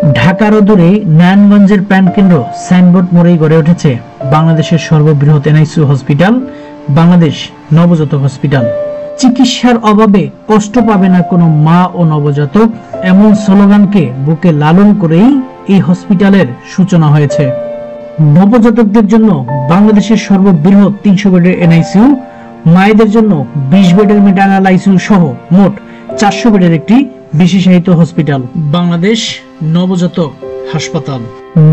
ঢাকার অদূরে নারায়ণগঞ্জের প্রাণকেন্দ্র সাইনবোর্ড মোড়েই গড়ে উঠেছে বাংলাদেশের সর্ববৃহৎ এনআইসিইউ হসপিটাল, বাংলাদেশ নবজাতক হসপিটাল। চিকিৎসার অভাবে কষ্ট পাবে না কোনো মা ও নবজাতক, এমন স্লোগানকে বুকে লালন করেই এই হসপিটালের সূচনা হয়েছে। নবজাতকদের জন্য বাংলাদেশের সর্ববৃহৎ 300 বেডের এনআইসিইউ, মায়েদের জন্য 20 বেডের ম্যাটারনাল আইসিইউ সহ মোট 400 বেডের একটি বিশেষায়িত হসপিটাল বাংলাদেশ নবজাতক হাসপাতাল।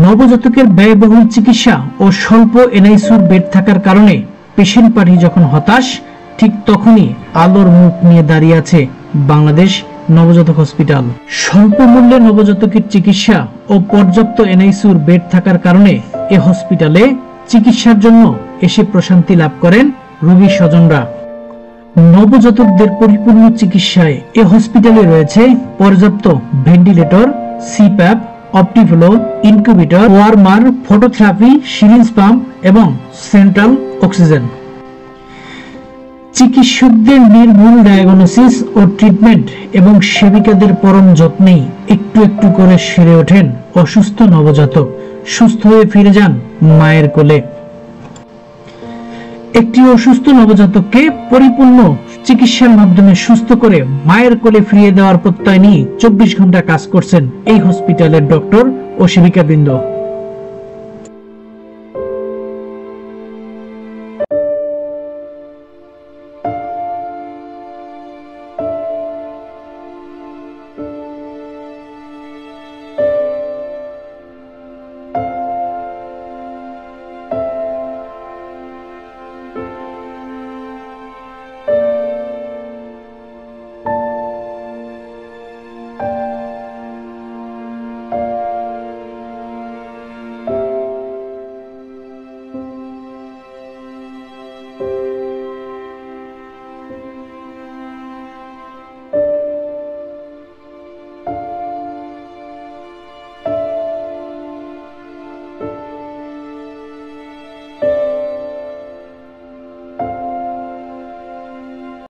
নবজাতকের ব্যয়বহুল চিকিৎসা ও স্বল্প এনআইসিইউর বেড থাকার কারণে পেশেন্ট পার্টি যখন হতাশ, ঠিক তখনই আলোর মুখ নিয়ে দাঁড়িয়ে আছে বাংলাদেশ নবজাতক হসপিটাল। স্বল্প মূল্যে নবজাতকের চিকিৎসা ও পর্যাপ্ত এনআইসিইউর বেড থাকার কারণে এ হসপিটালে চিকিৎসার জন্য এসে প্রশান্তি লাভ করেন রোগীর স্বজনরা। নবজাতকদের পরিপূর্ণ চিকিৎসায় এ হসপিটালে রয়েছে পর্যাপ্ত ventilator, CPAP, Optiflow, incubator, warmer, phototherapy, syringe pump এবং সেন্ট্রাল অক্সিজেন। চিকিৎসকদের নির্ভুল ডায়াগনোসিস ও ট্রিটমেন্ট এবং সেবিকাদের পরম যত্নেই একটু একটু করে সেরে ওঠেন অসুস্থ নবজাতক, সুস্থ হয়ে ফিরে যান মায়ের কোলে। একটি অসুস্থ নবজাতককে পরিপূর্ণ চিকিৎসার মাধ্যমে সুস্থ করে মায়ের কোলে ফিরিয়ে দেওয়ার প্রত্যয় নিয়ে 24 ঘন্টা কাজ করছেন এই হসপিটালের ডক্টর ও সেবিকাবৃন্দ।